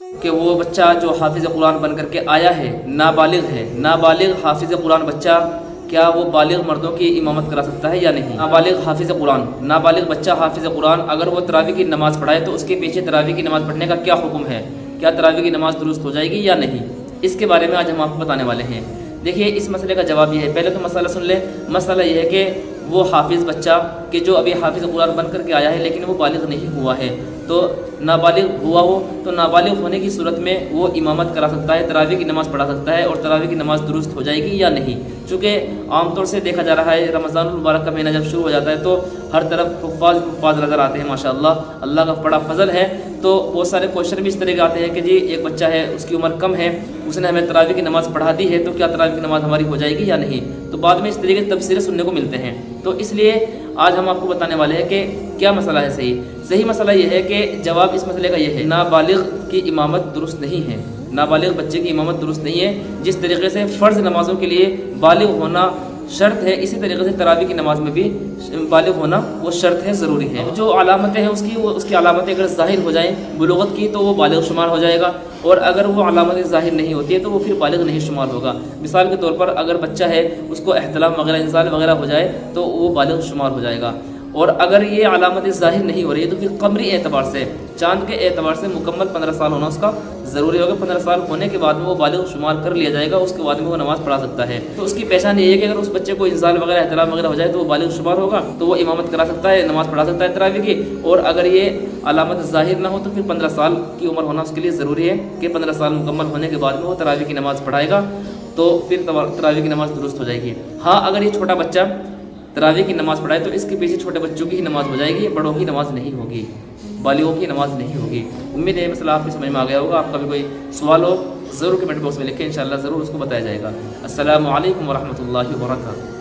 کہ وہ بچہ جو حافظ قرآن بن کر کے آیا ہے نابالغ حافظ قرآن بچہ کیا وہ بالغ مردوں کی امامت کرا سکتا ہے یا نہیں؟ نابالغ بچہ حافظ قرآن اگر وہ تراویح کی نماز پڑھائے تو اس کے پیچھے تراویح کی نماز پڑھنے کا کیا حکم ہے؟ کیا تراویح کی نماز درست ہو جائے گی یا نہیں؟ اس کے بارے میں آج ہم آپ کو بتانے والے ہیں۔ دیکھیے اس مسئلے کا جواب یہ ہے، پہلے تو مسئلہ سن لیں۔ مسئلہ یہ ہے کہ وہ حافظ بچہ کہ جو ابھی حافظ قرآن بن کر کے آیا ہے لیکن وہ بالغ نہیں ہوا ہے، تو نابالغ ہوا ہو تو نابالغ ہونے کی صورت میں وہ امامت کرا سکتا ہے، تراویح کی نماز پڑھا سکتا ہے، اور تراویح کی نماز درست ہو جائے گی یا نہیں؟ چونکہ عام طور سے دیکھا جا رہا ہے رمضان المبارک کا مہینہ جب شروع ہو جاتا ہے تو ہر طرف حفاظ نظر آتے ہیں، ماشاءاللہ اللہ کا بڑا فضل ہے۔ تو بہت سارے کوشچن بھی اس طرح کے آتے ہیں کہ جی ایک بچہ ہے، اس کی عمر کم ہے، اس نے ہمیں تراویح کی نماز پڑھا دی ہے، تو کیا تراویح کی نماز ہماری ہو جائے گی یا نہیں؟ تو بعد میں اس طریقے سے تفسیریں سننے کو ملتے ہیں۔ تو اس لیے آج ہم آپ کو بتانے والے ہیں کہ کیا مسئلہ ہے صحیح مسئلہ یہ ہے کہ جواب اس مسئلے کا یہ ہے، نابالغ کی امامت درست نہیں ہے، نابالغ بچے کی امامت درست نہیں ہے۔ جس طریقے سے فرض نمازوں کے لیے بالغ ہونا شرط ہے، اسی طریقے سے تراویح کی نماز میں بھی بالغ ہونا وہ شرط ہے، ضروری ہے۔ جو علامتیں ہیں اس کی علامتیں اگر ظاہر ہو جائیں بلوغت کی تو وہ بالغ شمار ہو جائے گا، اور اگر وہ علامتیں ظاہر نہیں ہوتی ہے تو وہ پھر بالغ نہیں شمار ہوگا۔ مثال کے طور پر اگر بچہ ہے اس کو احتلام وغیرہ انزال وغیرہ ہو جائے تو وہ بالغ شمار ہو جائے گا، اور اگر یہ علامتیں ظاہر نہیں ہو رہی ہے تو پھر قمری اعتبار سے چاند کے اعتبار سے مکمل 15 سال ہونا اس کا ضروری ہوگا۔ 15 سال ہونے کے بعد میں وہ بالغ شمار کر لیا جائے گا، اس کے بعد میں وہ نماز پڑھا سکتا ہے۔ تو اس کی پہچان یہ ہے کہ اگر اس بچے کو انزال وغیرہ احتلام وغیرہ ہو جائے تو وہ بالغ شمار ہوگا، تو وہ امامت کرا سکتا ہے، نماز پڑھا سکتا ہے تراویح کی، اور اگر یہ علامت ظاہر نہ ہو تو پھر 15 سال کی عمر ہونا اس کے لیے ضروری ہے کہ 15 سال مکمل ہونے کے بعد میں وہ تراویح کی نماز پڑھائے گا، تو پھر تراویح کی نماز درست ہو جائے گی۔ ہاں اگر یہ چھوٹا بچہ تراویح کی نماز پڑھائے تو اس کے پیچھے چھوٹے بچوں کی ہی نماز ہو جائے گی، بڑوں کی نماز نہیں ہوگی، بالغوں کی نماز نہیں ہوگی۔ امید ہے یہ مسئلہ آپ کی سمجھ میں آ گیا ہوگا۔ آپ کا بھی کوئی سوال ہو ضرور کمنٹ باکس میں لکھیں، انشاءاللہ ضرور اس کو بتایا جائے گا۔ السلام علیکم ورحمۃ اللہ وبرکاتہ۔